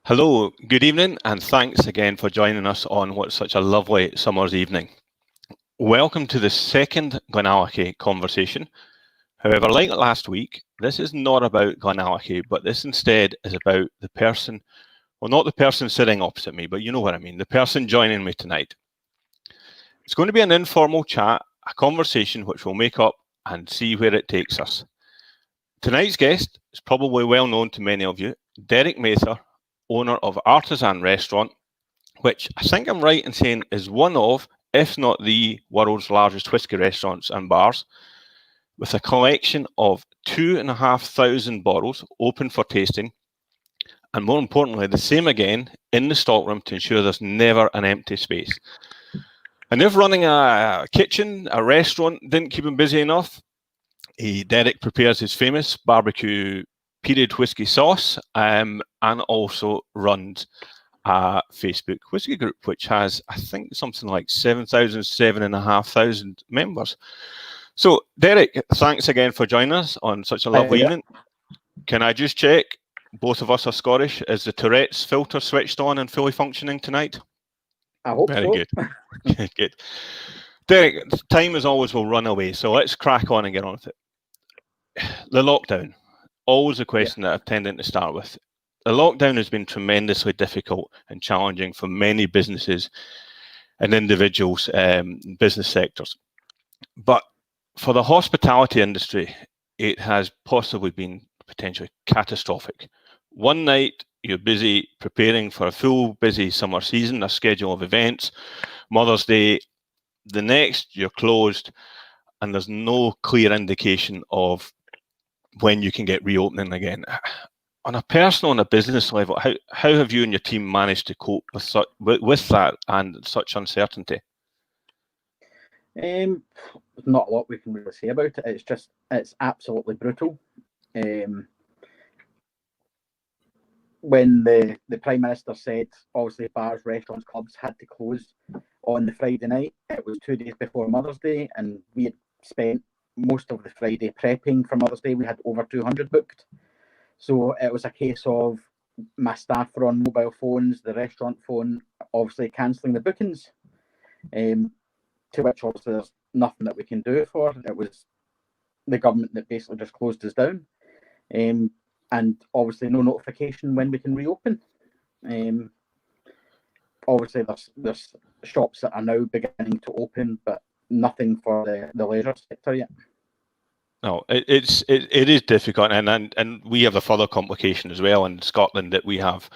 Hello, good evening, and thanks again for joining us on what's such a lovely summer's evening. Welcome to the second GlenAllachie conversation. However, like last week, this is not about GlenAllachie, but this instead is about the person, well, not the person sitting opposite me, but you know what I mean, the person joining me tonight. It's going to be an informal chat, a conversation which we'll make up and see where it takes us. Tonight's guest is probably well known to many of you, Derek Mather, owner of Artisan Restaurant, which I think I'm right in saying is one of, if not the world's largest whisky restaurants and bars, with a collection of 2,500 bottles open for tasting, and more importantly, the same again in the stockroom to ensure there's never an empty space. And if running a kitchen, a restaurant didn't keep him busy enough, Derek prepares his famous barbecue period whisky sauce and also runs a Facebook whisky group, which has, I think, something like 7,000, 7,500 members. So, Derek, thanks again for joining us on such a lovely evening. Can I just check, both of us are Scottish, is the Tourette's filter switched on and fully functioning tonight? I hope Very so. Good. Good. Derek, time as always will run away, so let's crack on and get on with it. The lockdown, always a question that I'm tending to start with. The lockdown has been tremendously difficult and challenging for many businesses and individuals, business sectors. But for the hospitality industry, it has possibly been potentially catastrophic. One night, you're busy preparing for a full busy summer season, a schedule of events, Mother's Day. The next, you're closed, and there's no clear indication of when you can get reopening again. On a personal and a business level, how have you and your team managed to cope with that and such uncertainty? Not a lot we can really say about it. It's absolutely brutal. When the Prime Minister said, obviously, bars, restaurants, clubs had to close on the Friday night, it was 2 days before Mother's Day, and we had spent most of the Friday prepping for Mother's Day. We had over 200 booked. So it was a case of my staff were on mobile phones, the restaurant phone, obviously cancelling the bookings, to which obviously there's nothing that we can do for. It was the government that basically just closed us down, and obviously no notification when we can reopen. Obviously there's shops that are now beginning to open, but nothing for the leisure sector yet. No, it is difficult, and we have a further complication as well in Scotland, that we have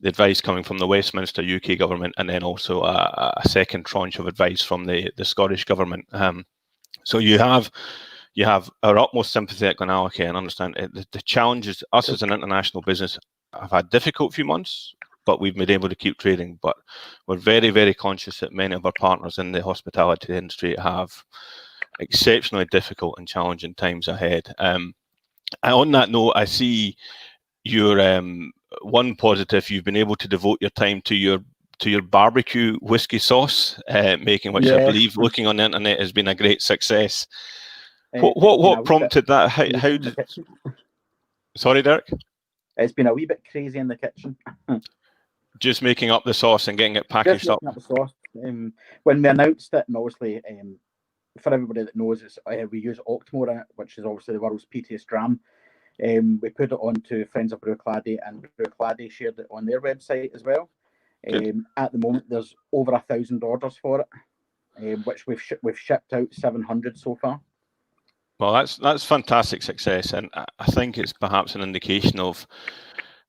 the advice coming from the Westminster UK government, and then also a second tranche of advice from the Scottish government. So you have our utmost sympathy at GlenAllachie, and understand the challenges. Us as an international business have had difficult few months, but we've been able to keep trading. But we're very, very conscious that many of our partners in the hospitality industry have exceptionally difficult and challenging times ahead. And on that note, I see your one positive: you've been able to devote your time to your barbecue whiskey sauce making, which I believe, looking on the internet, has been a great success. What prompted that? How did? Sorry, Derek. It's been a wee bit crazy in the kitchen. Just making up the sauce and getting it packaged up. The sauce. When we announced it, and obviously, for everybody that knows, we use Octomore in it, which is obviously the world's peatiest dram. We put it on to Friends of Bruichladdich, and Bruichladdich shared it on their website as well. At the moment, there's over 1,000 orders for it, which we've shipped out 700 so far. Well, that's fantastic success, and I think it's perhaps an indication of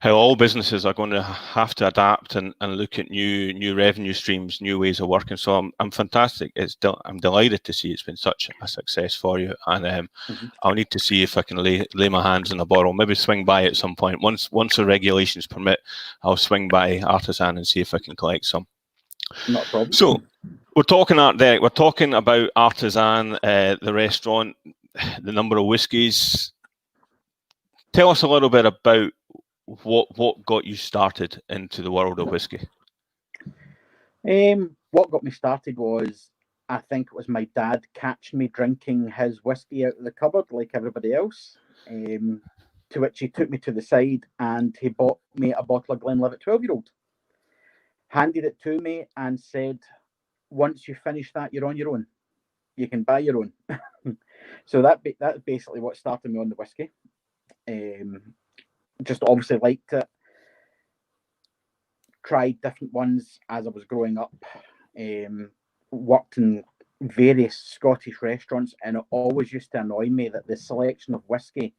how all businesses are going to have to adapt and look at new revenue streams, new ways of working. So I'm fantastic. I'm delighted to see it's been such a success for you, and I'll need to see if I can lay my hands on a bottle. Maybe swing by at some point. Once the regulations permit, I'll swing by Artisan and see if I can collect some. Not a problem. So we're talking Derek. We're talking about Artisan, the restaurant, the number of whiskies. Tell us a little bit about what got you started into the world of whiskey. What got me started was, I think it was my dad catching me drinking his whiskey out of the cupboard like everybody else. To which he took me to the side and he bought me a bottle of GlenAllachie 12-year-old, handed it to me and said, once you finish that, you're on your own. You can buy your own. So that's basically what started me on the whiskey. Just obviously liked it. Tried different ones as I was growing up. Worked in various Scottish restaurants, and it always used to annoy me that the selection of whiskey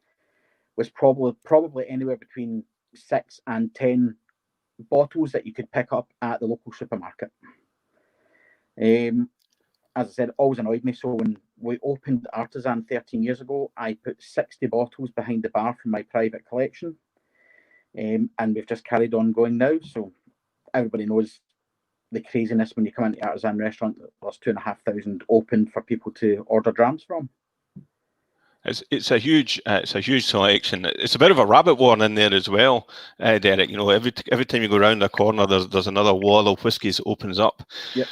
was probably anywhere between 6 and 10 bottles that you could pick up at the local supermarket. As I said, it always annoyed me. So when we opened Artisan 13 years ago, I put 60 bottles behind the bar from my private collection. And we've just carried on going now. So everybody knows the craziness when you come into Artisan Restaurant. There's 2,500 open for people to order drams from. It's a huge selection. It's a bit of a rabbit warren in there as well, Derek. You know, every time you go around a corner, there's another wall of whiskies that opens up. Yep.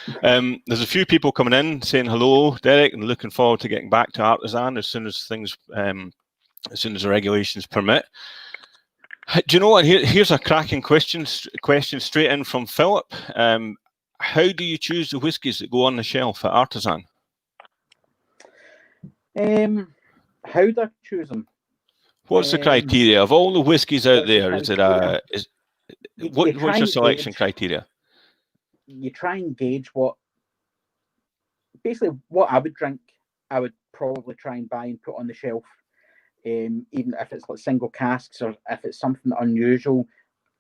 There's a few people coming in saying hello, Derek, and looking forward to getting back to Artisan as soon as the regulations permit. Do you know what? Here's a cracking question straight in from Philip. How do you choose the whiskies that go on the shelf at Artisan? How do I choose them? What's the criteria of all the whiskies out there? What's your selection criteria? You try and gauge what I would drink. I would probably try and buy and put on the shelf, even if it's like single casks or if it's something unusual.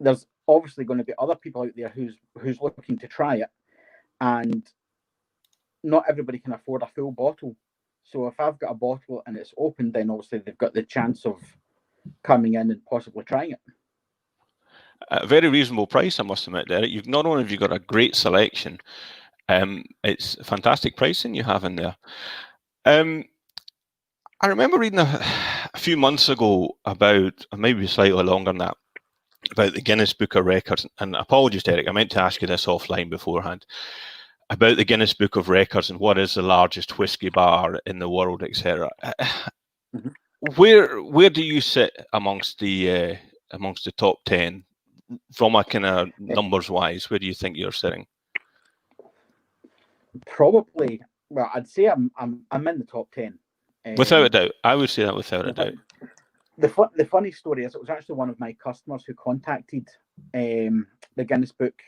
There's obviously going to be other people out there who's looking to try it, and not everybody can afford a full bottle. So if I've got a bottle and it's open, then obviously they've got the chance of coming in and possibly trying it. A very reasonable price, I must admit, Derek. You've not only have you got a great selection, it's fantastic pricing you have in there. I remember reading a few months ago about, maybe slightly longer than that, about the Guinness Book of Records. And apologies, Derek, I meant to ask you this offline beforehand. About the Guinness Book of Records and what is the largest whiskey bar in the world, etc. Mm-hmm. Where do you sit amongst the top 10 from a kind of numbers wise? Where do you think you're sitting? Probably, well, I'd say I'm in the top 10. Without a doubt, I would say that without a doubt. The funny story is, it was actually one of my customers who contacted the Guinness Book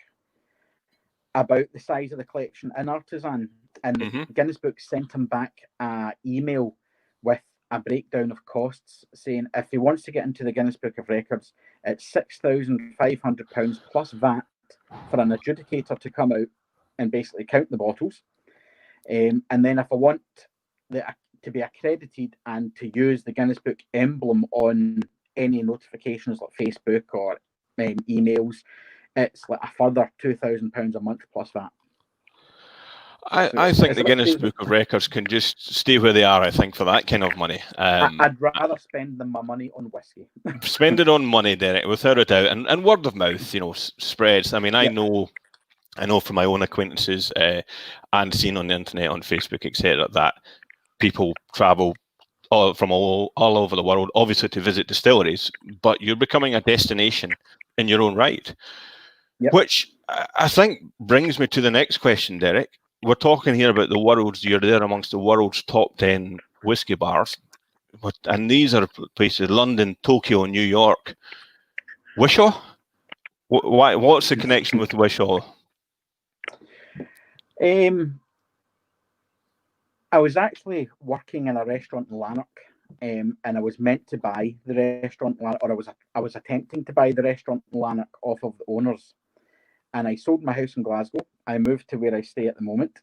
about the size of the collection in Artisan, and the Guinness Book sent him back an email with a breakdown of costs, saying if he wants to get into the Guinness Book of Records, it's £6,500 plus VAT for an adjudicator to come out and basically count the bottles. And then if I want to be accredited and to use the Guinness Book emblem on any notifications like Facebook or emails, it's like a further £2,000 a month plus VAT. I think the Guinness Book of Records can just stay where they are, I think, for that kind of money. I'd rather spend my money on whiskey. Spend it on money, Derek, without a doubt. And word of mouth, spreads. I mean, I know from my own acquaintances and seen on the internet, on Facebook, etc., that people travel from all over the world, obviously to visit distilleries, but you're becoming a destination in your own right. Yep. Which I think brings me to the next question, Derek. We're talking here about you're there amongst the world's top 10 whiskey bars. And these are places: London, Tokyo, New York. Wishaw? What's the connection with Wishaw? I was actually working in a restaurant in Lanark, and I was meant to buy the restaurant in Lanark, or I was attempting to buy the restaurant in Lanark off of the owners. And I sold my house in Glasgow. I moved to where I stay at the moment.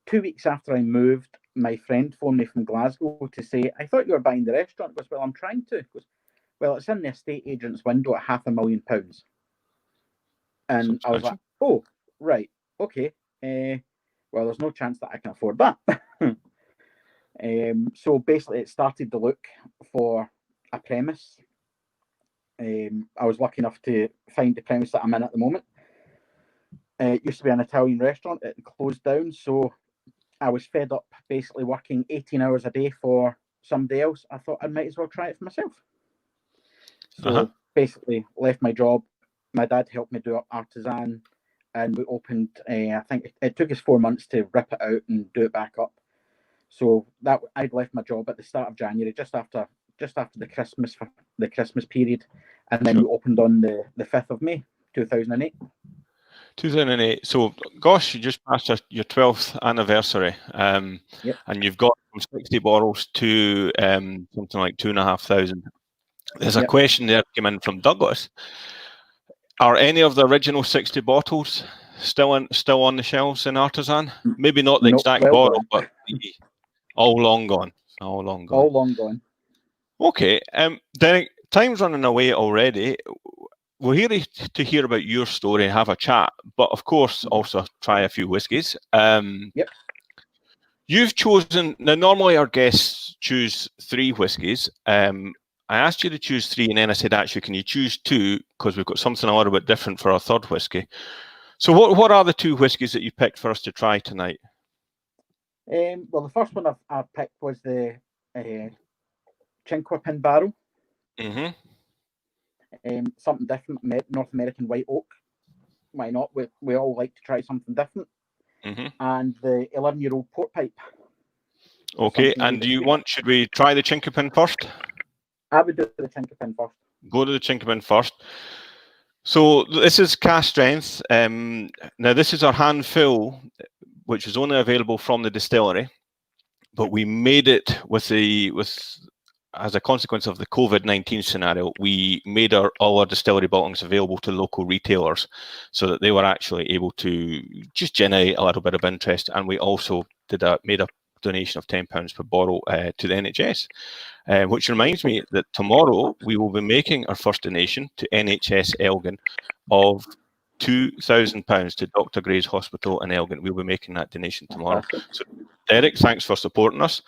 2 weeks after I moved, my friend phoned me from Glasgow to say, I thought you were buying the restaurant. He goes, well, I'm trying to. He goes, well, it's in the estate agent's window at £500,000. And I was like, oh, right, okay. Well, there's no chance that I can afford that. So basically it started to look for a premise. I was lucky enough to find the premise that I'm in at the moment. It used to be an Italian restaurant. It closed down, so I was fed up basically working 18 hours a day for somebody else. I thought I might as well try it for myself. So basically, left my job. My dad helped me do up Artisan, and we opened. I think it took us 4 months to rip it out and do it back up. So that I'd left my job at the start of January, just after the Christmas period, and then we opened on the 5th of May, 2008. 2008. So, gosh, you just passed your 12th anniversary, Yep. and you've got from 60 bottles to something like 2,500. There's a question there came in from Douglas. Are any of the original 60 bottles still on the shelves in Artisan? Maybe not the exact bottle, but all long gone. All long gone. All long gone. Okay. Derek, time's running away already. We're here to hear about your story and have a chat, but of course also try a few whiskies. Yep. You've chosen, now normally our guests choose 3 whiskies. I asked you to choose 3, and then I said, actually, can you choose 2? Because we've got something a little bit different for our third whiskey. So what are the 2 whiskies that you picked for us to try tonight? Well, the first one I picked was the Cinque Pin Barrel. Something different, North American white oak. Why not? We all like to try something different. And the 11-year-old port pipe. Okay, and should we try the Cinque Pin first? I would do the Cinque Pin first. Go to the Cinque Pin first. So this is cask strength. Now this is our hand fill, which is only available from the distillery, but we made it as a consequence of the COVID-19 scenario. We made all our distillery bottlings available to local retailers, so that they were actually able to just generate a little bit of interest. And we also made a donation of £10 per bottle to the NHS. Which reminds me that tomorrow we will be making our first donation to NHS Elgin of £2,000 to Dr. Gray's Hospital in Elgin. We'll be making that donation tomorrow. So, Derek, thanks for supporting us.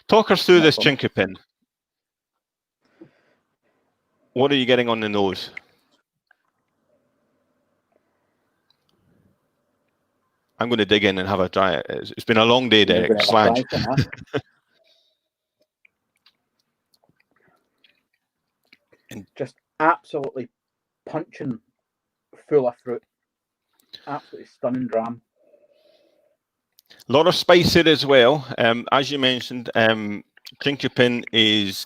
Talk us through this Cinque Pin. What are you getting on the nose? I'm going to dig in and have a try. It's been a long day, Derek. Slange. Just absolutely punching, full of fruit. Absolutely stunning dram. A lot of spice here as well. As you mentioned, Cinque Pin is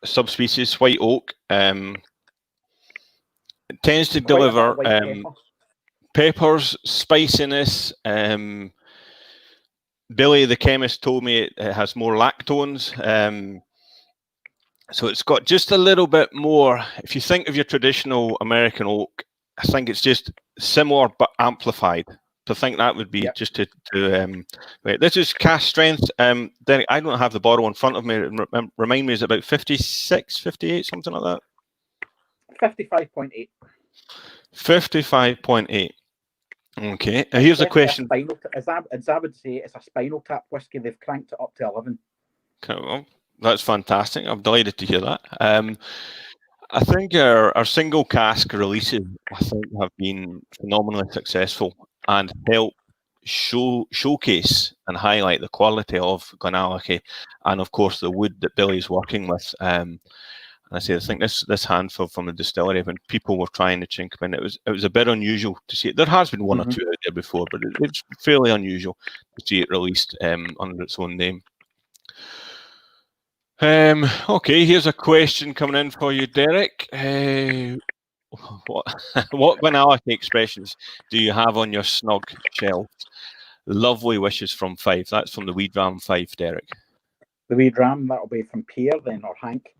a subspecies white oak. It tends to deliver peppers, spiciness. Billy, the chemist, told me it has more lactones. So it's got just a little bit more. If you think of your traditional American oak, I think it's just similar but amplified. So I think that would be just to wait. This is cask strength. Derek, I don't have the bottle in front of me. Remind me, is it about 56, 58, something like that? 55.8. 55.8. Okay. Here's a question. As I would say, it's a spinal tap whiskey. They've cranked it up to 11. Okay, well, that's fantastic. I'm delighted to hear that. I think our single cask releases, have been phenomenally successful and help showcase and highlight the quality of GlenAllachie, and of course the wood that Billy's working with. And I think this handful from the distillery, when people were trying the Cinque Pin, it was a bit unusual to see it. There has been one or two out there before, but it's fairly unusual to see it released under its own name. Okay, here's a question coming in for you, Derek. What GlenAllachie expressions do you have on your snug shelf? Lovely wishes from 5. That's from the wee dram 5, Derek. The wee dram, that'll be from Pierre then, or Hank.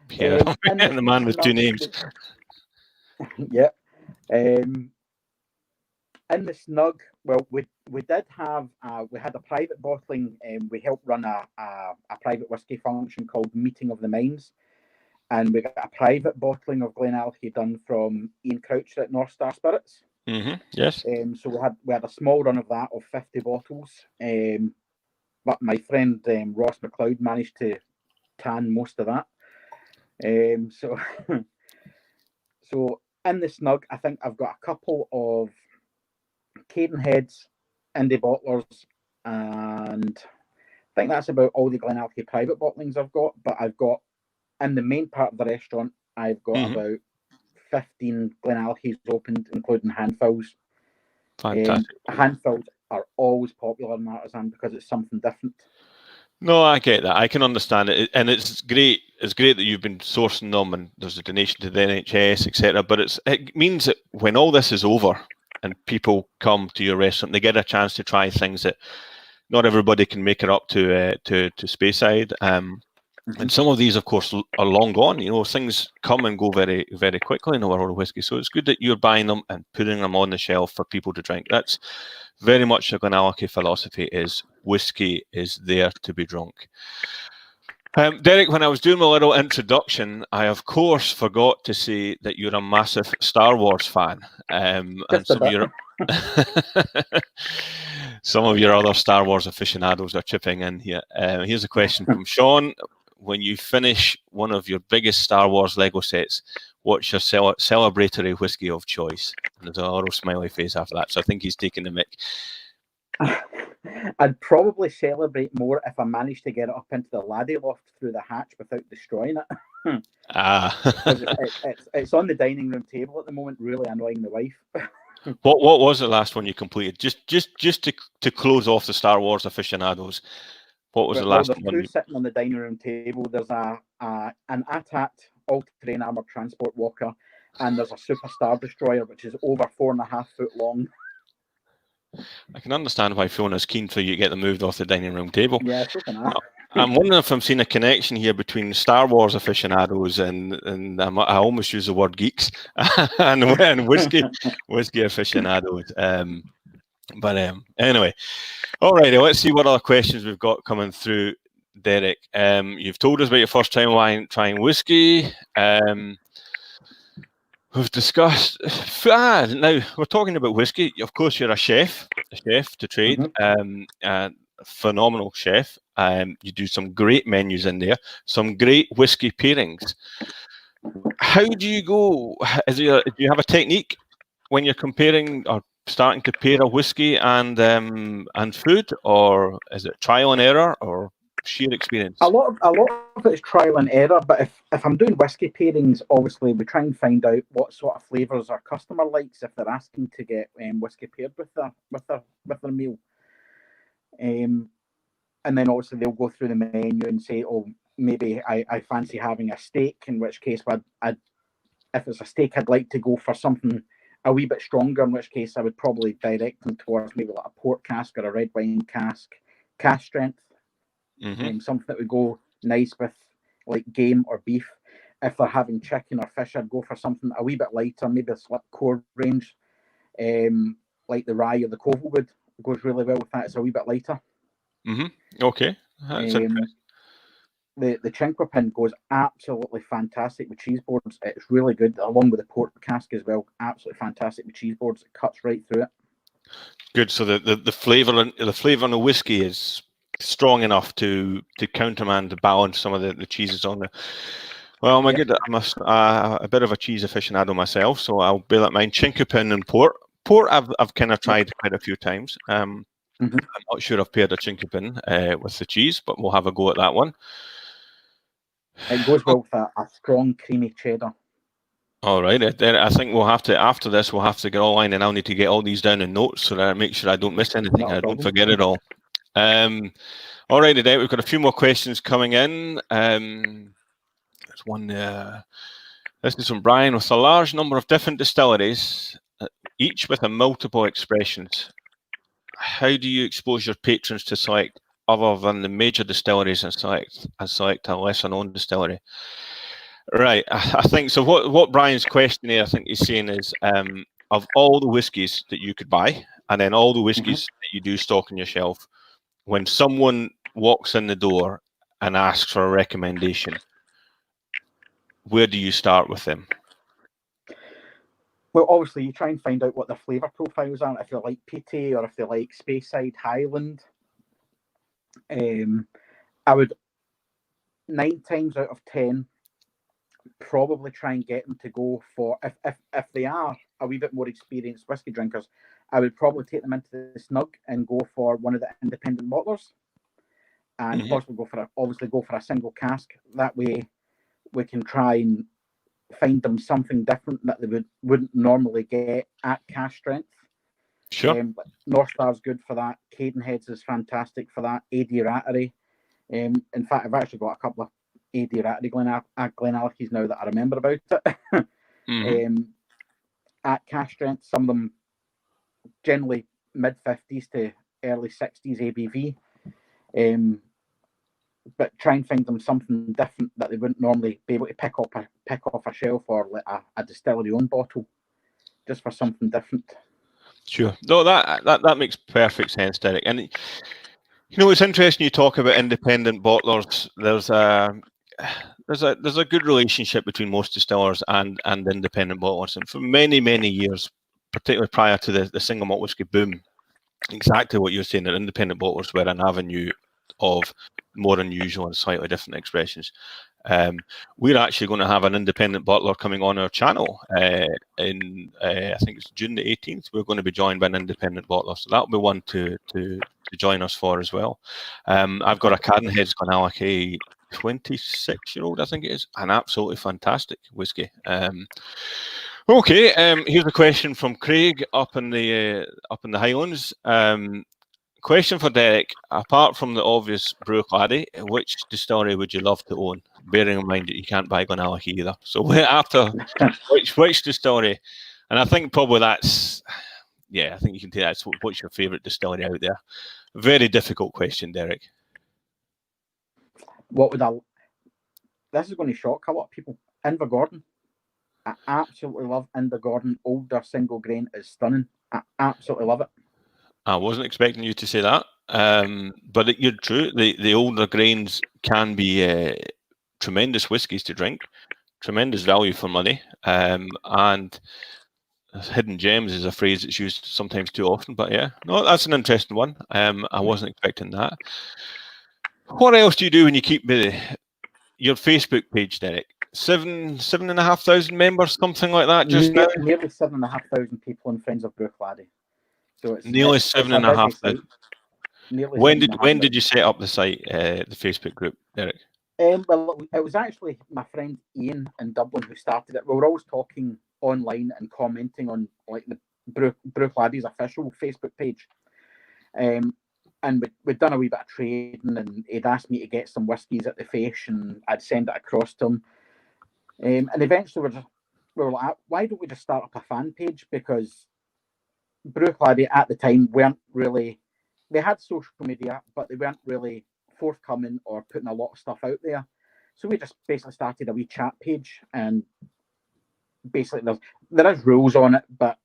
Pierre, the man with 2 names. Yeah. In the snug, well, we did have we had a private bottling. We helped run a private whiskey function called Meeting of the Minds, and we got a private bottling of GlenAllachie done from Ian Croucher at North Star Spirits. Yes. So we had a small run of that of 50 bottles. But my friend Ross McLeod managed to can most of that. So in the snug, I think I've got a couple of Cadenheads, indie bottlers, and I think that's about all the GlenAllachie private bottlings I've got. But I've got, in the main part of the restaurant, I've got about 15 GlenAllachies opened, including handfills. Fantastic. Handfills are always popular in Artisan because it's something different. No, I get that. I can understand it, and it's great. It's great that you've been sourcing them, and there's a donation to the NHS, etc. But it means that when all this is over and people come to your restaurant, they get a chance to try things that not everybody can make it up to Speyside. And some of these, of course, are long gone. You know, things come and go very, very quickly in the world of whiskey. So it's good that you're buying them and putting them on the shelf for people to drink. That's very much the GlenAllachie philosophy: is whiskey is there to be drunk. Derek, when I was doing my little introduction, I of course forgot to say that you're a massive Star Wars fan, and some of your other Star Wars aficionados are chipping in here. Here's a question from Sean: when you finish one of your biggest Star Wars Lego sets, what's your celebratory whiskey of choice? And there's a little smiley face after that, so I think he's taking the mic. I'd probably celebrate more if I managed to get it up into the laddie loft through the hatch without destroying it. It's on the dining room table at the moment, really annoying the wife. What was the last one you completed? Just to close off the Star Wars aficionados. What was the last one? There's two sitting on the dining room table. There's an AT-AT all-terrain armored transport walker, and there's a Super Star Destroyer, which is over 4.5 foot long. I can understand why Fiona's keen for you to get them moved off the dining room table. Yeah, so can I. I'm wondering if I'm seeing a connection here between Star Wars aficionados and I almost use the word geeks and whiskey aficionados. Anyway, all right. Let's see what other questions we've got coming through, Derek. You've told us about your first time trying whiskey. We've discussed. Now we're talking about whiskey. Of course, you're a chef to trade. Phenomenal chef. You do some great menus in there, some great whiskey pairings. How do you go? Do you have a technique when you're comparing or starting to pair a whiskey and food, or is it trial and error or sheer experience? A lot of it is trial and error, but if I'm doing whiskey pairings, obviously we try and find out what sort of flavours our customer likes if they're asking to get whiskey paired with their meal. And then obviously they'll go through the menu and say, oh, maybe I fancy having a steak, in which case if it's a steak, I'd like to go for something a wee bit stronger, in which case I would probably direct them towards maybe like a port cask or a red wine cask strength. Something that would go nice with like game or beef. If they're having chicken or fish, I'd go for something a wee bit lighter, maybe a slip core range, like the rye or the Covilwood goes really well with that. It's a wee bit lighter. Okay, that's interesting. The Chinquapin goes absolutely fantastic with cheese boards. It's really good, along with the port cask as well. Absolutely fantastic with cheese boards. It cuts right through it. Good. So the flavour and the whiskey is strong enough to countermand to balance some of the cheeses on there. Well, my good, I'm a bit of a cheese aficionado myself, so I'll bear that in mind. Chinquapin and port. Port I've kind of tried quite a few times. I'm not sure I've paired a Chinquapin with the cheese, but we'll have a go at that one. It goes well with a strong creamy cheddar. All right, then I think we'll have to, after this, we'll have to get online, and I'll need to get all these down in notes so that I make sure I don't miss anything. I don't forget it all. All right, today we've got a few more questions coming in. There's one there. This is from Brian. With a large number of different distilleries, each with a multiple expressions, how do you expose your patrons to select other than the major distilleries and select a lesser known distillery? Right, I think so. What Brian's question here, I think he's saying is, of all the whiskies that you could buy, and then all the whiskies that you do stock on your shelf, when someone walks in the door and asks for a recommendation, where do you start with them? Well, obviously, you try and find out what the flavour profiles are, if they like peaty or if they like Speyside Highland. I would 9 times out of 10 probably try and get them to go for, if they are a wee bit more experienced whiskey drinkers, I would probably take them into the snug and go for one of the independent bottlers, and possibly go for a single cask. That way we can try and find them something different that they wouldn't normally get at cask strength. Sure. North Star's good for that. Cadenheads is fantastic for that. AD Rattery. In fact, I've actually got a couple of AD Rattery GlenAllachies now that I remember about it. At cask strength, some of them generally mid-50s to early 60s ABV. But try and find them something different that they wouldn't normally be able to pick off a shelf or like a distillery-owned bottle, just for something different. Sure. No, that makes perfect sense, Derek. And you know, it's interesting you talk about independent bottlers. There's a good relationship between most distillers and independent bottlers, and for many years, particularly prior to the single malt whiskey boom, exactly what you're saying, that independent bottlers were an avenue of more unusual and slightly different expressions. We're actually going to have an independent bottler coming on our channel in I think it's June the 18th. We're going to be joined by an independent bottler, so that'll be one to join us for as well. I've got a Cadenheads GlenAllachie 26-year-old, I think it is, an absolutely fantastic whiskey. Okay, here's a question from Craig up in the Highlands. Question for Derek: apart from the obvious Bruichladdich, which distillery would you love to own? Bearing in mind that you can't buy GlenAllachie either. So after which distillery? And I think probably that's, yeah, I think you can take that. What's your favourite distillery out there? Very difficult question, Derek. What would I? This is going to shock a lot of people. Invergordon. I absolutely love Invergordon. Older single grain is stunning. I absolutely love it. I wasn't expecting you to say that, but you're true. The older grains can be tremendous whiskies to drink, tremendous value for money, and hidden gems is a phrase that's used sometimes too often. But yeah, no, that's an interesting one. I wasn't expecting that. What else do you do when you keep busy? Your Facebook page, Derek. 7,500 members, something like that. Just now, nearly 7,500 people and friends of Bruichladdich. So it's nearly 7,500. When did you set up the site, the Facebook group, Derek? Well, it was actually my friend Ian in Dublin who started it. We were always talking online and commenting on like the Bruichladdich official Facebook page. And we'd done a wee bit of trading, and he'd asked me to get some whiskies at the Fèis, and I'd send it across to him. And eventually we were like, why don't we just start up a fan page? Because Bruichladdich at the time weren't really, they had social media, but they weren't really forthcoming or putting a lot of stuff out there. So we just basically started a wee chat page, and basically there is rules on it, but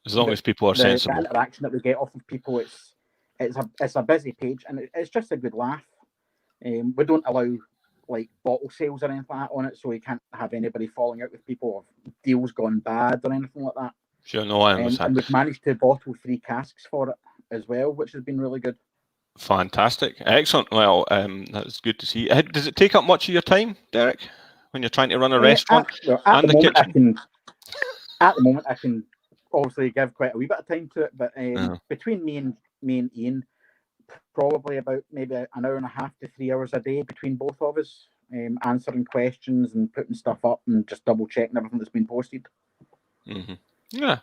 as long as people are sensible, the interaction that we get off of people, it's a busy page, and it's just a good laugh. We don't allow like bottle sales or anything like that on it, so you can't have anybody falling out with people or deals gone bad or anything like that. Sure, no, I understand. And we've managed to bottle 3 casks for it as well, which has been really good. Fantastic, excellent. Well, that's good to see. Does it take up much of your time, Derek, when you're trying to run a restaurant and the kitchen? At the moment, I can obviously give quite a wee bit of time to it, but between me and Ian, probably about maybe an hour and a half to 3 hours a day between both of us, answering questions and putting stuff up and just double checking everything that's been posted. Mm-hmm. Yeah,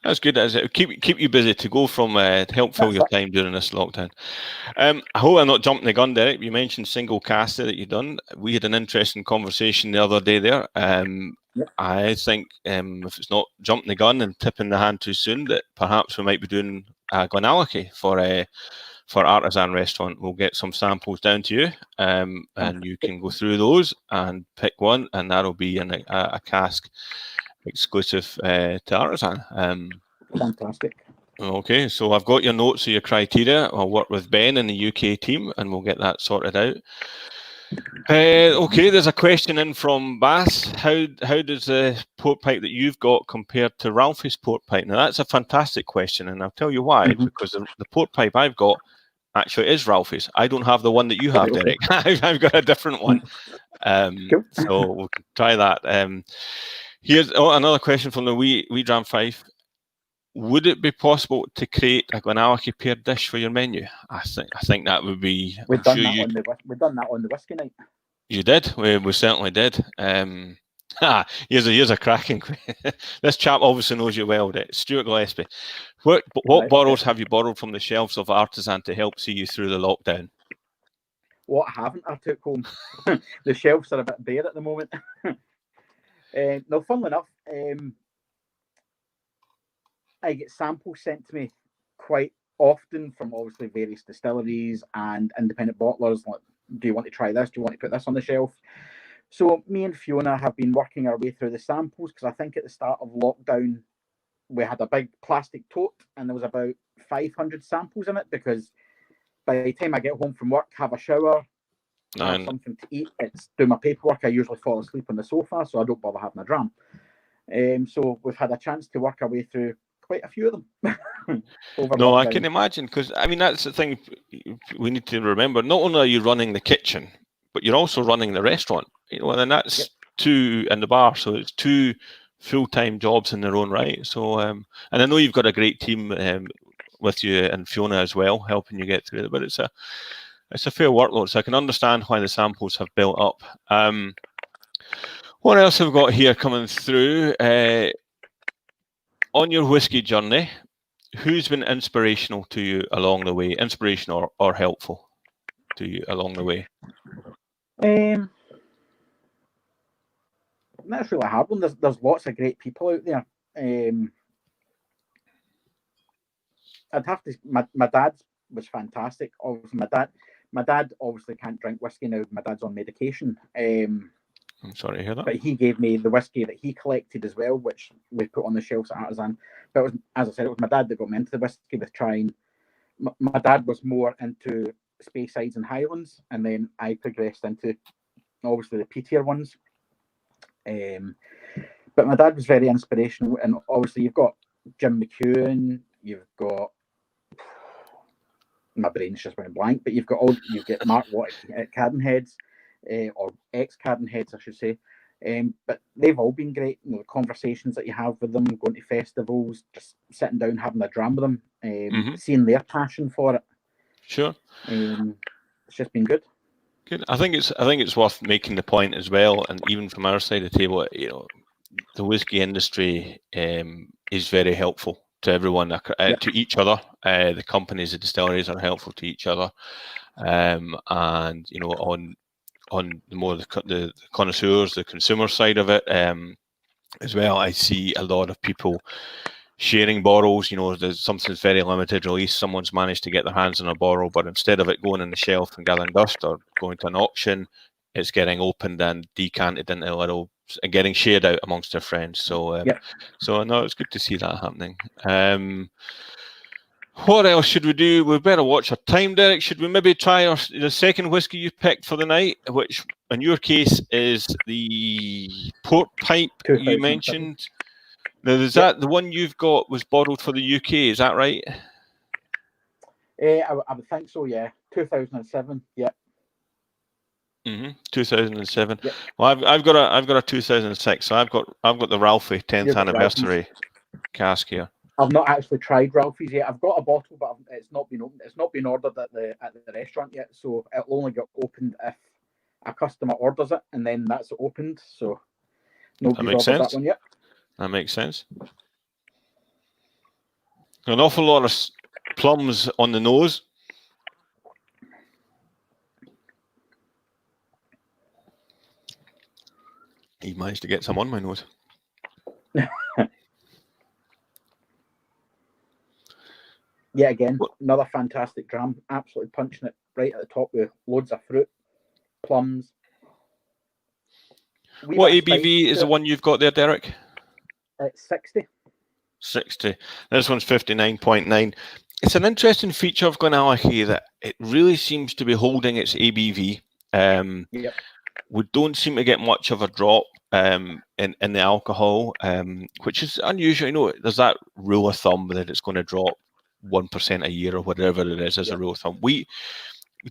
that's good. Keep you busy to go from to help fill your time during this lockdown. I hope I'm not jumping the gun, Derek. You mentioned single caster that you've done. We had an interesting conversation the other day there. Yep. I think if it's not jumping the gun and tipping the hand too soon, that perhaps we might be doing a GlenAllachie for Artisan Restaurant. We'll get some samples down to you, and you can go through those and pick one, and that'll be in a cask exclusive to Artisan. Fantastic. Okay, so I've got your notes of your criteria. I'll work with Ben in the UK team, and we'll get that sorted out. Okay, there's a question in from Bass. How does the port pipe that you've got compare to Ralphie's port pipe? Now that's a fantastic question, and I'll tell you why. Mm-hmm. Because the port pipe I've got actually is Ralphie's. I don't have the one that you have, Derek. I've got a different one. Cool. So we'll try that. Here's another question from the wee Dram 5. Would it be possible to create a GlenAllachie paired dish for your menu? I think that would be. We've done that on the whisky night. You did. We certainly did. Here's a cracking. This chap obviously knows you well. Stuart Gillespie. What Right, bottles have you borrowed from the shelves of Artisan to help see you through the lockdown? What haven't I took home? The shelves are a bit bare at the moment. No, funnily enough, I get samples sent to me quite often from obviously various distilleries and independent bottlers. Like, do you want to try this? Do you want to put this on the shelf? So me and Fiona have been working our way through the samples, because I think at the start of lockdown we had a big plastic tote and there was about 500 samples in it, because by the time I get home from work, have a shower, have something to eat, it's do my paperwork, I usually fall asleep on the sofa, so I don't bother having a dram. So we've had a chance to work our way through quite a few of them. No, I can imagine, because I mean that's the thing we need to remember. Not only are you running the kitchen, but you're also running the restaurant. You know, and that's two in the bar, so it's two full-time jobs in their own right. So, and I know you've got a great team with you and Fiona as well, helping you get through it. But it's a fair workload, so I can understand why the samples have built up. What else have we got here coming through? On your whiskey journey, who's been inspirational to you along the way? Inspirational or helpful to you along the way? That's really a hard one. There's lots of great people out there. I'd have to. My dad was fantastic. Obviously, my dad obviously can't drink whiskey now. My dad's on medication. I'm sorry to hear that. But he gave me the whiskey that he collected as well, which we put on the shelves at Artisan. But it was, as I said, it was my dad that got me into the whiskey with trying. My dad was more into Speysides and Highlands, and then I progressed into obviously the peatier ones. But my dad was very inspirational, and obviously you've got Jim McEwen, you've got, my brain's just went blank, but you've got Mark Watt at Cadenheads, or ex-Cadenheads, I should say. But they've all been great. You know, the conversations that you have with them, going to festivals, just sitting down having a dram with them, seeing their passion for it. Sure. It's just been good. Good. I think it's worth making the point as well, and even from our side of the table, you know, the whiskey industry is very helpful to everyone, to each other. The companies, the distilleries are helpful to each other, and you know, on the more the connoisseurs, the consumer side of it, as well. I see a lot of people sharing bottles. You know, there's something's very limited release. Someone's managed to get their hands on a bottle, but instead of it going on the shelf and gathering dust or going to an auction, it's getting opened and decanted into a little and getting shared out amongst their friends. So, so no, it's good to see that happening. What else should we do? We better watch our time, Derek. Should we maybe try the second whiskey you picked for the night, which in your case is the port pipe you mentioned? Now, is that the one you've got was bottled for the UK? Is that right? I would think so. Yeah, 2007. Yeah. 2007. Yep. Well, I've got a 2006. So I've got the Ralphie 10th anniversary cask here. I've not actually tried Ralphie's yet. I've got a bottle, but it's not been opened. It's not been ordered at the restaurant yet, so it'll only get opened if a customer orders it, and then that's opened. So nobody's ordered that one yet. That makes sense. An awful lot of plums on the nose. He managed to get some on my nose. Yeah, again, another fantastic dram. Absolutely punching it right at the top with loads of fruit, plums. What ABV is the one you've got there, Derek? It's 60. 60. This one's 59.9. It's an interesting feature of GlenAllachie that it really seems to be holding its ABV. We don't seem to get much of a drop in the alcohol, which is unusual. You know, there's that rule of thumb that it's going to drop 1% a year or whatever it is as a rule of thumb. We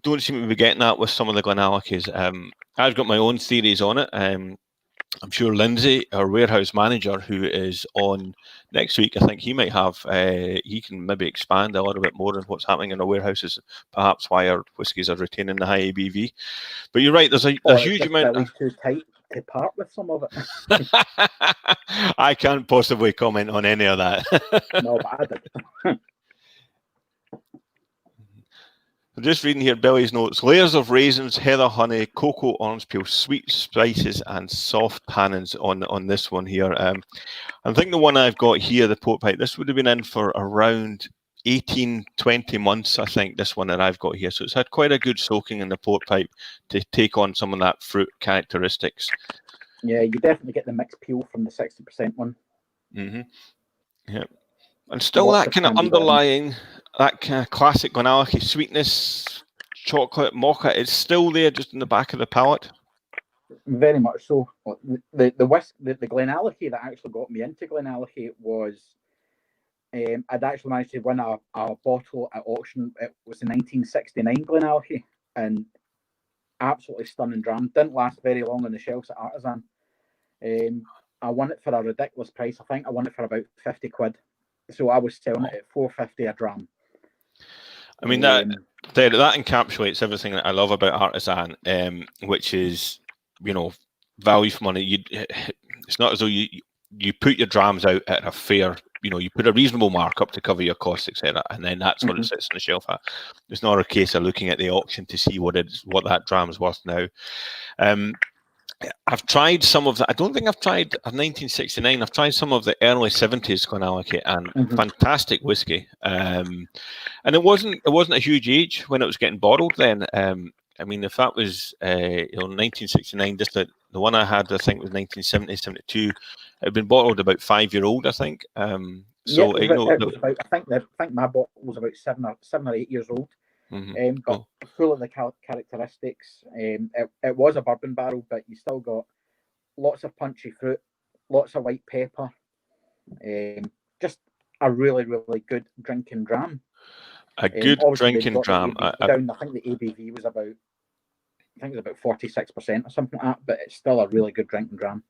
don't seem to be getting that with some of the GlenAllachies. I've got my own theories on it. I'm sure Lindsay, our warehouse manager, who is on next week, I think he might have, he can maybe expand a little bit more on what's happening in our warehouses, perhaps why our whiskies are retaining the high ABV. But you're right, there's a huge amount. It's too tight to part with some of it. I can't possibly comment on any of that. No, but I did. I'm just reading here Billy's notes. Layers of raisins, heather honey, cocoa, orange peel, sweet spices, and soft tannins on this one here. I think the one I've got here, the port pipe, this would have been in for around 18, 20 months, I think, this one that I've got here. So it's had quite a good soaking in the port pipe to take on some of that fruit characteristics. Yeah, you definitely get the mixed peel from the 60% one. Mm-hmm. Yeah. And still that kind of underlying, that kind of classic GlenAllachie sweetness, chocolate, mocha, it's still there just in the back of the palate. Very much so. The GlenAllachie that actually got me into GlenAllachie was, I'd actually managed to win a bottle at auction. It was the 1969 GlenAllachie, and absolutely stunning dram. Didn't last very long on the shelves at Artisan. I won it for a ridiculous price. I think I won it for about 50 quid. So I was selling it at $4.50 a dram. I mean, that encapsulates everything that I love about Artisan, which is, you know, value for money. It's not as though you put your drams out at a fair, you know, you put a reasonable markup to cover your costs, etc., and then that's what it sits on the shelf at. It's not a case of looking at the auction to see what that dram is worth now. I've tried some of that. I don't think I've tried a 1969. I've tried some of the early 70s GlenAllachie, and fantastic whiskey. And it wasn't a huge age when it was getting bottled then. I mean, if that was 1969, just the one I had, I think was 1970, 72. It had been bottled about 5-year-old, I think. So yeah, I think my bottle was about 7 or 8 years old. But full of the characteristics. It was a bourbon barrel, but you still got lots of punchy fruit, lots of white pepper. Just a really, really good drinking dram. A good drinking dram. I think the ABV was about 46% or something like that, but it's still a really good drinking dram.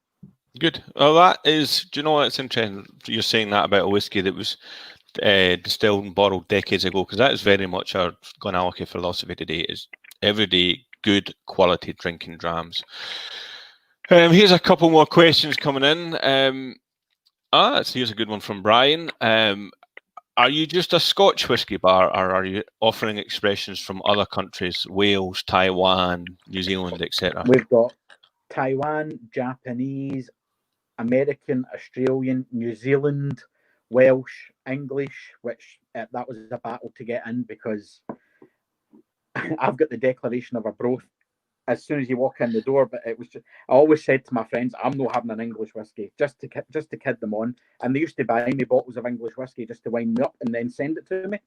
Good. Well, that is. Do you know what's interesting? You're saying that about a whiskey that was distilled and bottled decades ago, because that is very much our GlenAllachie philosophy today, is everyday good quality drinking drams. Here's a couple more questions coming in. Here's a good one from Brian. Are you just a Scotch whiskey bar, or are you offering expressions from other countries, Wales, Taiwan, New Zealand, etc.? We've got Taiwan, Japanese, American, Australian, New Zealand, Welsh, English, which that was a battle to get in, because I've got the declaration of a broth as soon as you walk in the door. But it was just, I always said to my friends, I'm not having an English whiskey, just to kid them on. And they used to buy me bottles of English whiskey just to wind me up and then send it to me.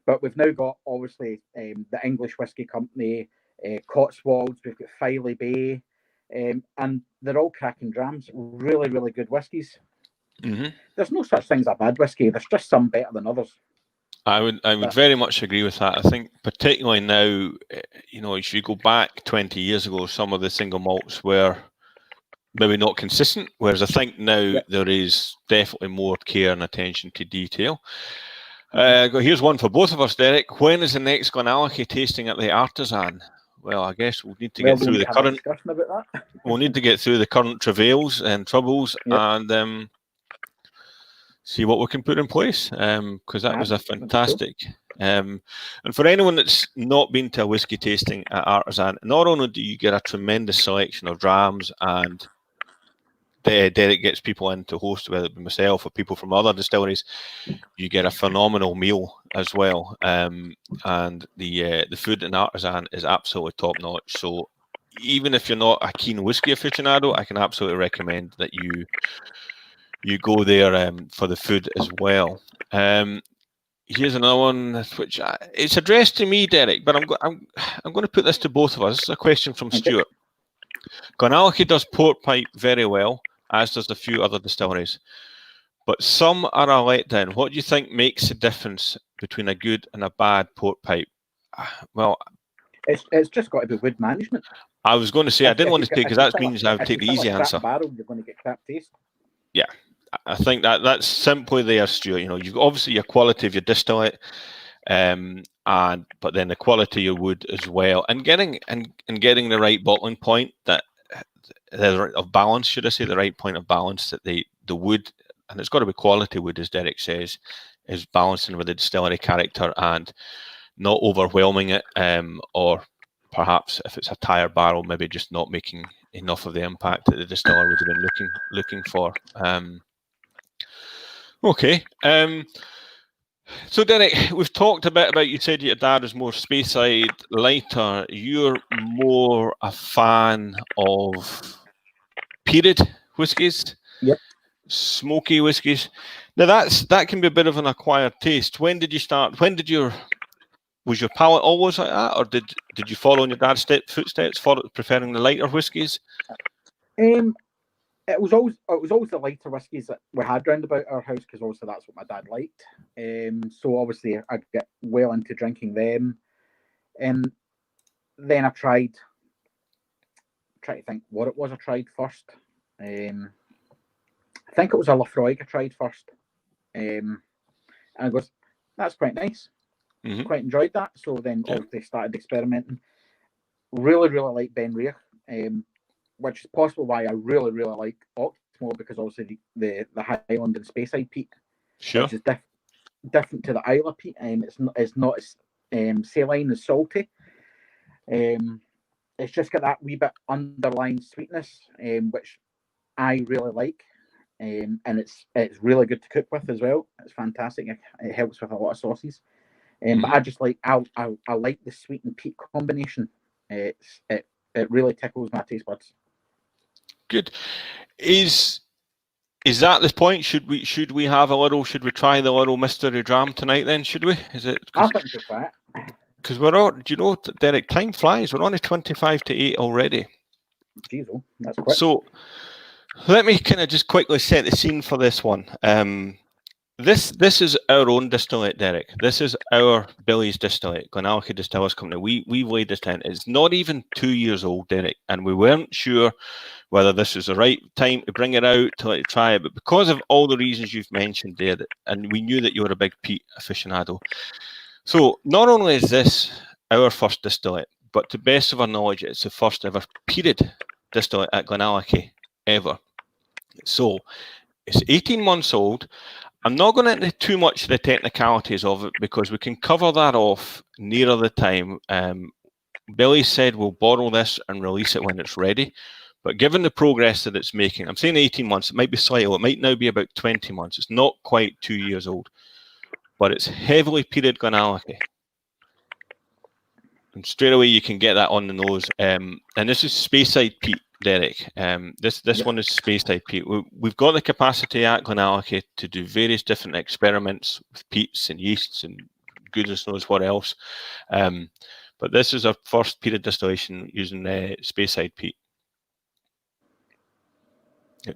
But we've now got, obviously, the English Whiskey Company, Cotswolds, we've got Filey Bay, and they're all cracking drams, really, really good whiskies. There's no such thing as a bad whiskey. There's just some better than others. I would very much agree with that. I think particularly now, you know, if you go back 20 years ago, some of the single malts were maybe not consistent, whereas I think now there is definitely more care and attention to detail. Here's one for both of us, Derek. When is the next GlenAllachie tasting at the Artisan? Well, I guess we'll need to get through the current. About that. We'll need to get through the current travails and troubles, and see what we can put in place, because that was a fantastic. And for anyone that's not been to a whiskey tasting at Artisan, not only do you get a tremendous selection of drams, and Derek gets people in to host, whether it be myself or people from other distilleries, you get a phenomenal meal as well. And the food in Artisan is absolutely top notch. So even if you're not a keen whiskey aficionado, I can absolutely recommend that you go there for the food as well. Here's another one, which it's addressed to me, Derek, but I'm going to put this to both of us. This is a question from Stuart. GlenAllachie does port pipe very well, as does a few other distilleries, but some are a letdown. What do you think makes the difference between a good and a bad port pipe? Well, it's just got to be wood management. I was going to say, I didn't want to take, because that means I would if take the you fill easy a crap answer. barrel, you're going to get crap taste. Yeah, I think that's simply there, Stuart. You know, you've obviously your quality of your distillate, but then the quality of your wood as well, and getting the right bottling point, that of balance, should I say, the right point of balance, that the wood, and it's got to be quality wood, as Derek says, is balancing with the distillery character and not overwhelming it, or perhaps if it's a tire barrel, maybe just not making enough of the impact that the distiller would have been looking for. Okay. So Derek, we've talked a bit about, you said your dad was more Speyside, lighter. You're more a fan of peated whiskies, Yep. smoky whiskies. Now that can be a bit of an acquired taste. When did you start? Was your palate always like that, or did you follow in your dad's footsteps, preferring the lighter whiskies? It was always the lighter whiskies that we had round about our house, because obviously that's what my dad liked. So obviously I get well into drinking them. And then I tried to think what it was I tried first. I think it was a Lafroig I tried first. And I goes, that's quite nice. Mm-hmm. Quite enjoyed that. So then obviously started experimenting. Really, really like Ben Rear, which is possibly why I really, really like Octomore, because obviously the Highland and Speyside peat, which is different to the Isla peat. It's not as saline as salty. It's just got that wee bit underlying sweetness, which I really like. And it's really good to cook with as well. It's fantastic. It helps with a lot of sauces. But I just like I like the sweet and peat combination. It really tickles my taste buds. Good. Is that the point? Should we have a little? Should we try the little mystery dram tonight? Then should we? Is it? I think we'll try it. Because we're on. Do you know, Derek? Time flies. We're on 25 to 8 already. Jeez, that's quick. So let me kind of just quickly set the scene for this one. This is our own distillate, Derek. This is our Billy's distillate, GlenAllachie Distillers Company. We've laid this down. It's not even 2 years old, Derek, and we weren't sure whether this was the right time to bring it out, to let you try it, but because of all the reasons you've mentioned there, and we knew that you were a big peat aficionado. So not only is this our first distillate, but to best of our knowledge, it's the first ever peated distillate at GlenAllachie ever. So it's 18 months old. I'm not going into too much of the technicalities of it, because we can cover that off nearer the time. Billy said we'll bottle this and release it when it's ready. But given the progress that it's making, I'm saying 18 months, it might be slightly, it might now be about 20 months. It's not quite 2 years old, but it's heavily peated GlenAllachie. And straight away you can get that on the nose. And this is Speyside peat, Derek. This one is Speyside peat. We've got the capacity at GlenAllachie to do various different experiments with peats and yeasts and goodness knows what else. But this is our first peated distillation using Speyside peat.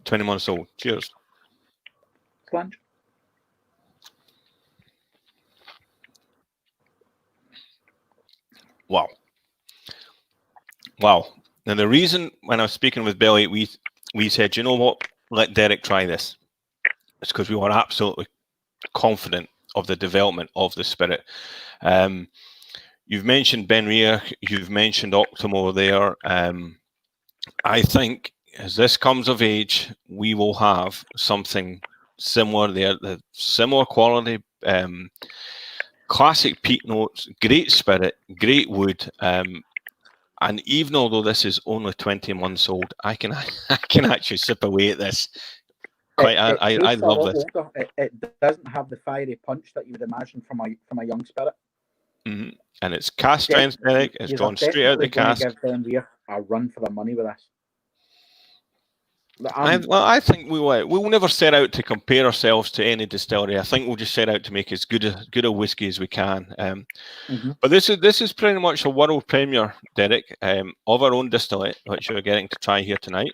20 months old. Cheers. Slange. Wow. Now the reason when I was speaking with Billy, we said, you know what, let Derek try this. It's because we were absolutely confident of the development of the spirit. You've mentioned Ben Rear, you've mentioned Octomore there. I think as this comes of age, we will have something similar there, the similar quality, classic peat notes, great spirit, great wood. And even although this is only 20 months old, I can actually sip away at this. I love this. It doesn't have the fiery punch that you would imagine from a young spirit. Mm-hmm. And it's cast strength, Derek. It's drawn straight out of the cask. Give them a run for their money with this. I think we will. We'll never set out to compare ourselves to any distillery. I think we'll just set out to make as good a whiskey as we can. But this is pretty much a world premiere, Derek, of our own distillate, which we're getting to try here tonight.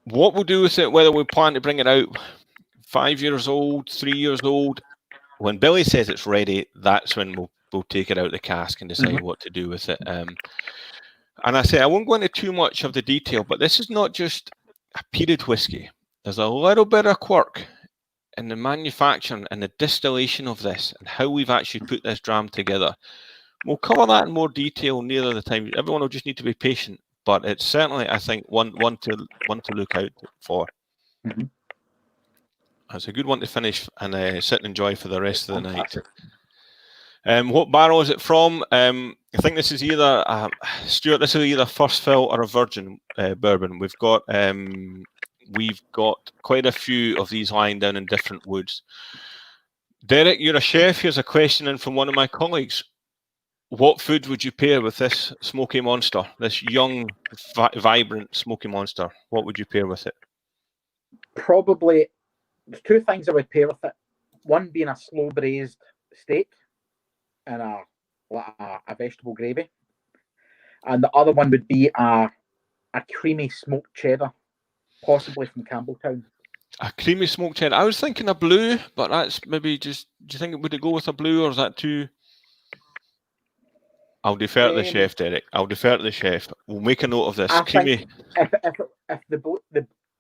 What we'll do with it, whether we plan to bring it out 5 years old, 3 years old, when Billy says it's ready, that's when we'll take it out of the cask and decide what to do with it. And I say I won't go into too much of the detail, but this is not just a peated whiskey. There's a little bit of quirk in the manufacturing and the distillation of this and how we've actually put this dram together. We'll cover that in more detail nearer the time. Everyone will just need to be patient, but it's certainly, I think, one to look out for. That's a good one to finish and sit and enjoy for the rest of the night. What barrel is it from? I think this is either Stuart. This is either first fill or a virgin bourbon. We've got quite a few of these lying down in different woods. Derek, you're a chef. Here's a question in from one of my colleagues. What food would you pair with this smoky monster? This young, vibrant smoky monster. What would you pair with it? Probably there's two things I would pair with it. One being a slow braised steak and a vegetable gravy, and the other one would be a creamy smoked cheddar, possibly from Campbelltown. A creamy smoked cheddar. I was thinking a blue, but that's maybe just. Do you think would it go with a blue, or is that too? I'll defer to the chef, Derek. I'll defer to the chef. We'll make a note of this. Creamy.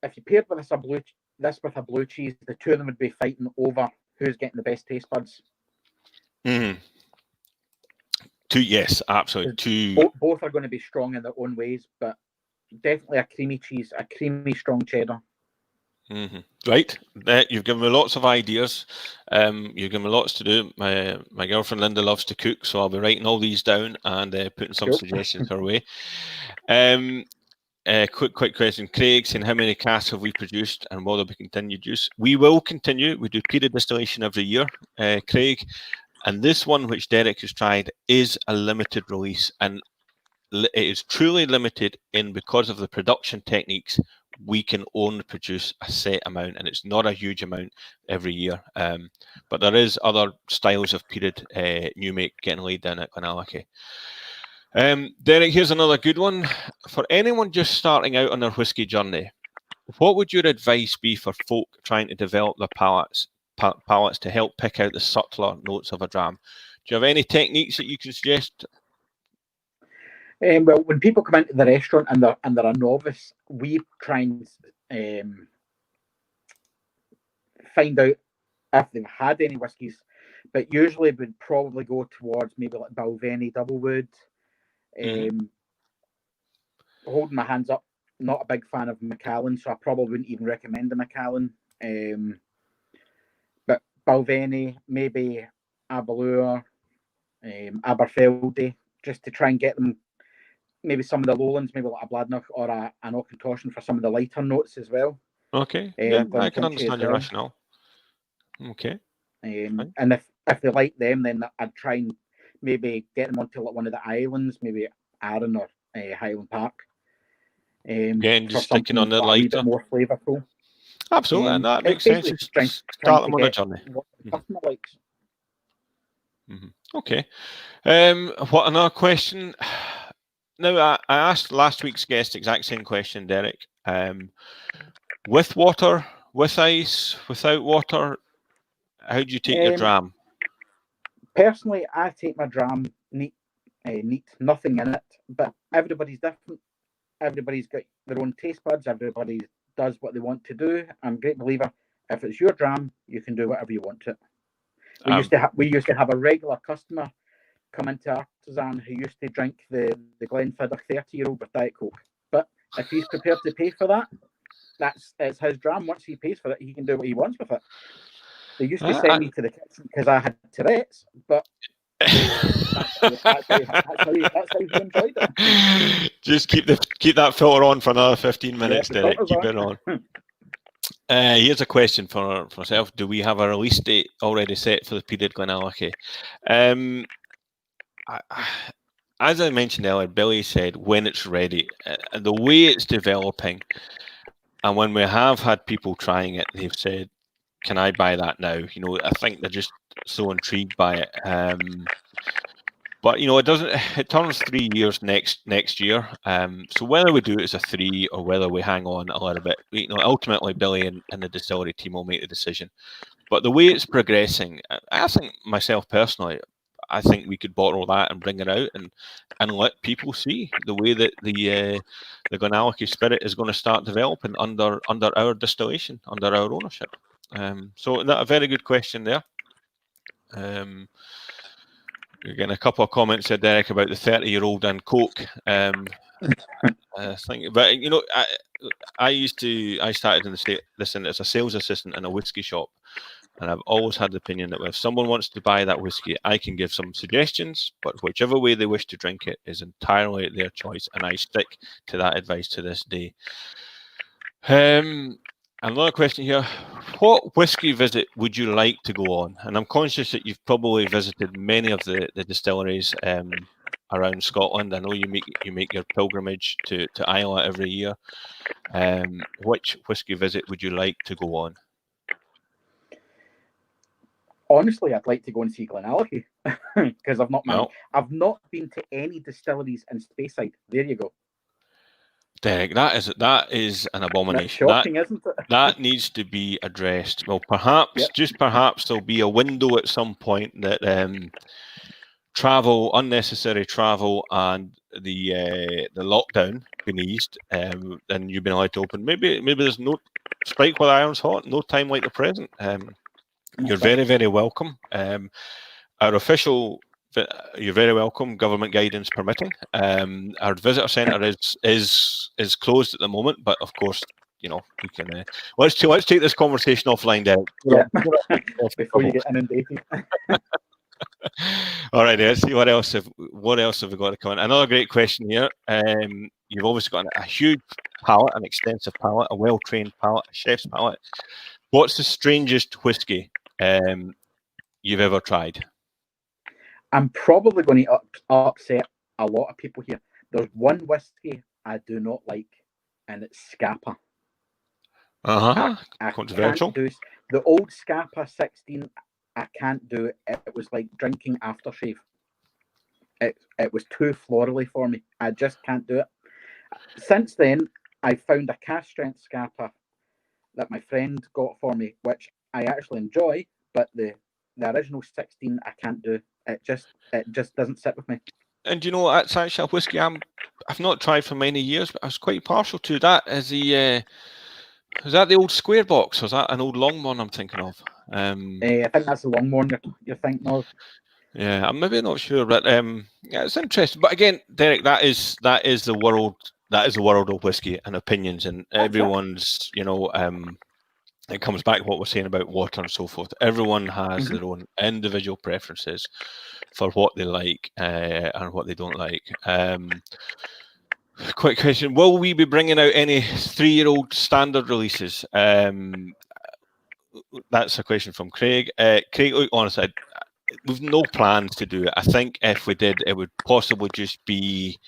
If you paired with this with a blue cheese, the two of them would be fighting over who's getting the best taste buds. Yes, absolutely. Both are going to be strong in their own ways, but definitely a creamy cheese, a creamy strong cheddar. Right, you've given me lots of ideas. You've given me lots to do. My girlfriend Linda loves to cook, so I'll be writing all these down and putting some suggestions her way. Quick question, Craig, saying how many casks have we produced and will there be continued use? We will continue. We do peated distillation every year, Craig, and this one which Derek has tried is a limited release, and it is truly limited in because of the production techniques. We can only produce a set amount, and it's not a huge amount every year. But there is other styles of peated new make getting laid down at GlenAllachie. Derek, here's another good one. For anyone just starting out on their whiskey journey, what would your advice be for folk trying to develop their palates to help pick out the subtler notes of a dram? Do you have any techniques that you can suggest? Well, when people come into the restaurant and they're a novice, we try and find out if they've had any whiskies, but usually we'd probably go towards maybe like Balvenie Doublewood. Holding my hands up, not a big fan of Macallan, so I probably wouldn't even recommend a Macallan. But Balvenie, maybe Aberlour, Aberfeldy, just to try and get them. Maybe some of the lowlands, maybe like a Bladnoch or an Auchentoshan for some of the lighter notes as well. Okay, yeah, I can understand your rationale. Okay. And if they like them, then I'd try and maybe get them onto like one of the islands, maybe Arran or Highland Park. Again, just sticking on the lighter. A bit more flavourful. Absolutely, and that makes sense. Start them on a journey. What the customer likes. Okay. What another question? Now, I asked last week's guest exact same question, Derek. With water, with ice, without water, how do you take your dram? Personally, I take my dram neat, nothing in it. But everybody's different. Everybody's got their own taste buds. Everybody does what they want to do. I'm a great believer. If it's your dram, you can do whatever you want to it. We used to have a regular customer come into Artisan who used to drink the Glenfiddich 30-year-old with Diet Coke. But if he's prepared to pay for that, it's his dram. Once he pays for it, he can do what he wants with it. They used to send me to the kitchen because I had Tourette's, but that's how you enjoyed it. Just keep that filter on for another 15 minutes, Derek. Keep it on. Here's a question for myself. Do we have a release date already set for the peated GlenAllachie? As I mentioned earlier, Billy said when it's ready. And the way it's developing, and when we have had people trying it, they've said, "Can I buy that now?" You know, I think they're just so intrigued by it. But you know, it turns 3 years next year. So whether we do it as a 3 or whether we hang on a little bit, you know, ultimately Billy and the distillery team will make the decision. But the way it's progressing, I think myself personally, I think we could bottle that and bring it out and let people see the way that the GlenAllachie spirit is going to start developing under our distillation, under our ownership. So that a very good question there. You're getting a couple of comments there, Derek, about the 30-year-old and Coke. I think, but you know, I started in the state. Listen, as a sales assistant in a whiskey shop, and I've always had the opinion that if someone wants to buy that whiskey, I can give some suggestions, but whichever way they wish to drink it is entirely their choice, and I stick to that advice to this day. Another question here: what whiskey visit would you like to go on? And I'm conscious that you've probably visited many of the distilleries around Scotland. I know you make your pilgrimage to Islay every year. Which whiskey visit would you like to go on? Honestly, I'd like to go and see GlenAllachie because I've not been to any distilleries in Speyside. There you go. Derek, that is an abomination. That's shocking, isn't it? That needs to be addressed. Well, perhaps, just perhaps, there'll be a window at some point that unnecessary travel, and the lockdown been eased, and you've been allowed to open. Maybe there's no strike while the iron's hot. No time like the present. You're very, very welcome. Our official. You're very welcome, government guidance permitting. Our visitor centre is closed at the moment, but of course, you know, we can. Let's take this conversation offline, Derek. Yeah. Before you get inundated. All right, let's see what else have we got to come in. Another great question here. You've obviously got a huge palate, an extensive palate, a well-trained palate, a chef's palate. What's the strangest whiskey you've ever tried? I'm probably going to upset a lot of people here. There's one whiskey I do not like, and it's Scapa. I Controversial. can't do the old Scapa 16. I can't do it. It was like drinking aftershave. It was too florally for me. I just can't do it. Since then, I found a cast strength Scapa that my friend got for me, which I actually enjoy, but the original 16 I can't do. It just doesn't sit with me. And you know, that's actually a whiskey I've not tried for many years, but I was quite partial to that. Is that the old square box, or is that an old Longmorn I'm thinking of? I think that's the Longmorn you're thinking of. Yeah, I'm maybe not sure, but yeah, it's interesting. But again, Derek, that is the world. That is the world of whiskey and opinions, and everyone's, you know, it comes back to what we're saying about water and so forth. Everyone has their own individual preferences for what they like and what they don't like. Quick question: will we be bringing out any 3-year-old standard releases? That's a question from Craig. Craig, honestly, we've no plans to do it. I think if we did, it would possibly just be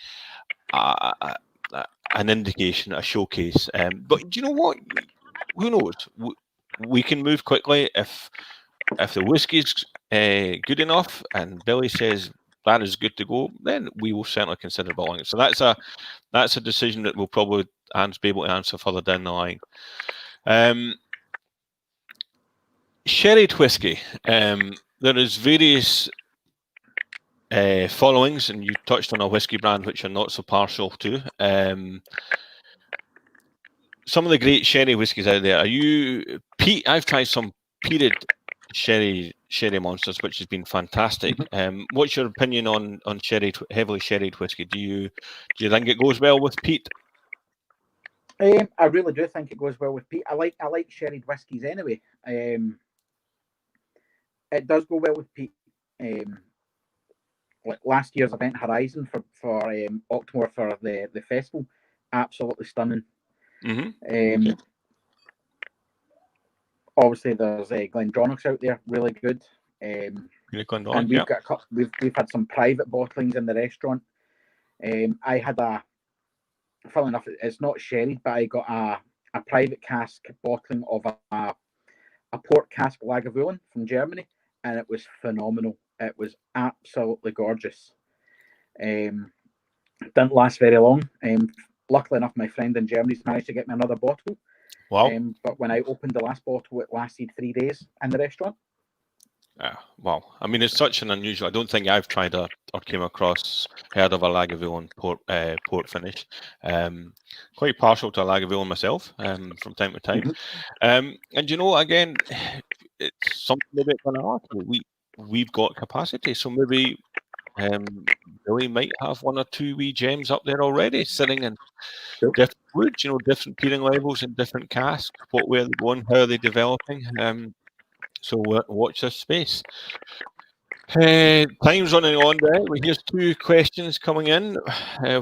an indication, a showcase. But do you know what? Who knows? We can move quickly if the whiskey's good enough and Billy says that is good to go, then we will certainly consider buying it. So that's a decision that we'll probably be able to answer further down the line. Sherried whiskey. There is various followings, and you touched on a whiskey brand which you're not so partial to. Some of the great sherry whiskies out there. I've tried some peated sherry monsters, which has been fantastic. What's your opinion on heavily sherried whiskey? Do you think it goes well with peat? I really do think it goes well with peat. I like sherried whiskies anyway. It does go well with peat. Like last year's event Horizon for Octomore for the festival, absolutely stunning. Obviously, there's GlenAllachie out there, really good. And we've had some private bottlings in the restaurant. I had funnily enough, it's not sherried, but I got a private cask bottling of a port cask Lagavulin from Germany, and it was phenomenal. It was absolutely gorgeous. Didn't last very long. Luckily enough, my friend in Germany's managed to get me another bottle. Wow. But when I opened the last bottle, it lasted 3 days in the restaurant. Well, I mean, it's such an unusual. I don't think I've tried or heard of a Lagavulin port finish. Quite partial to a Lagavulin myself from time to time. Mhm. And again, it's something maybe at GlenAllachie. We've got capacity, so maybe Billy might have one or two wee gems up there already, sitting in Cool. different wood, different peeling levels and different casks. Where they're going, how are they developing? So watch this space. Time's running on there. Here's two questions coming in,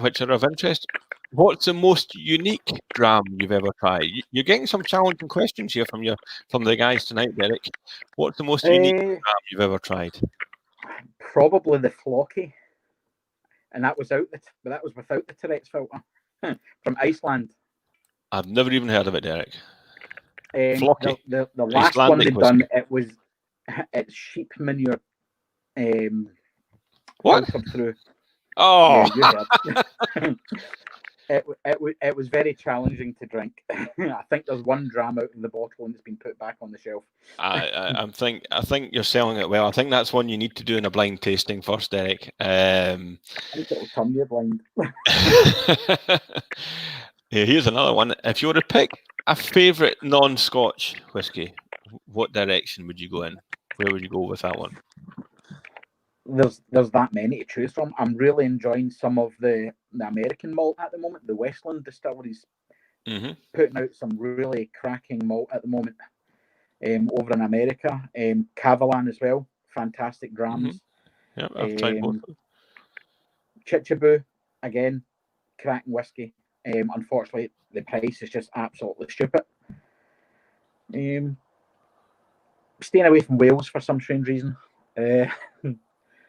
which are of interest. What's the most unique dram you've ever tried? You're getting some challenging questions here from the guys tonight, Derek. What's the most unique dram you've ever tried? Probably the Flocky, and that was without the Tourette's filter from Iceland. I've never even heard of it, Derek. Flocky. The last one they'd done, it's sheep manure. What? Filtered through. Oh. Yeah, it was very challenging to drink. I think there's one dram out of the bottle and it's been put back on the shelf. I think you're selling it well. I think that's one you need to do in a blind tasting first, Derek. I think it'll turn you blind. Yeah, here's another one. If you were to pick a favourite non-Scotch whiskey, what direction would you go in? Where would you go with that one? There's that many to choose from. I'm really enjoying some of the American malt at the moment. The Westland distilleries putting out some really cracking malt at the moment over in America. Cavalan as well, fantastic drams. Yeah, I've tried both. Chichibou, again, cracking whiskey. Unfortunately, the price is just absolutely stupid. Staying away from Wales for some strange reason.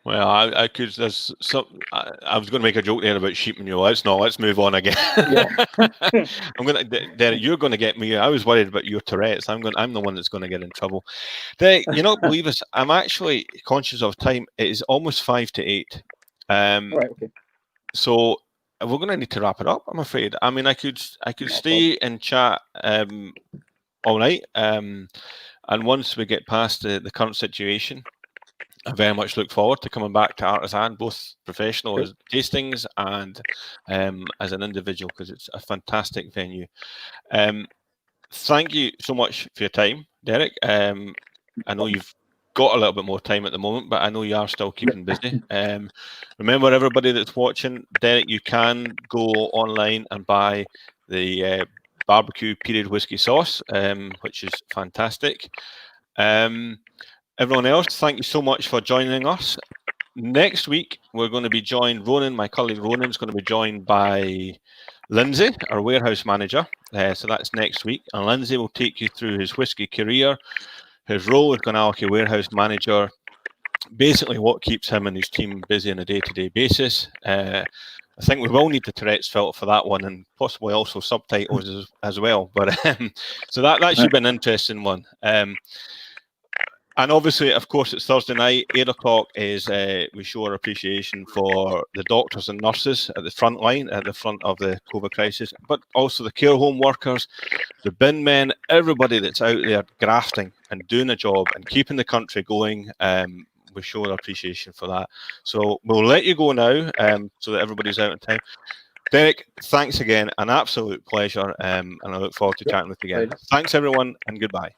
Well, I could. There's some. I was going to make a joke there about sheep manure. Let's move on again. Yeah. Derek, you're going to get me. I was worried about your Tourette's. I'm the one that's going to get in trouble. Derek, you not believe us. I'm actually conscious of time. It is almost 7:55. Right. Okay. So we're going to need to wrap it up, I'm afraid. I mean, I could stay and chat all night. And once we get past the current situation, I very much look forward to coming back to Artisan, both professional as tastings and as an individual, because it's a fantastic venue. Thank you so much for your time, Derek. I know you've got a little bit more time at the moment, but I know you are still keeping busy. Remember, everybody that's watching, Derek, you can go online and buy the barbecue period whiskey sauce, which is fantastic. Everyone else, thank you so much for joining us. Next week, we're going to be joined, my colleague Ronan is going to be joined by Lindsay, our warehouse manager. So that's next week. And Lindsay will take you through his whiskey career, his role as GlenAllachie warehouse manager, basically what keeps him and his team busy on a day-to-day basis. I think we will need the Tourette's filter for that one, and possibly also subtitles as well. But so that should be an interesting one. And obviously, of course, it's Thursday night, 8 o'clock is we show our appreciation for the doctors and nurses at the front line, at the front of the COVID crisis, but also the care home workers, the bin men, everybody that's out there grafting and doing a job and keeping the country going. We show our appreciation for that. So we'll let you go now so that everybody's out in time. Derek, thanks again. An absolute pleasure. And I look forward to chatting with you again. Thanks, everyone, and goodbye.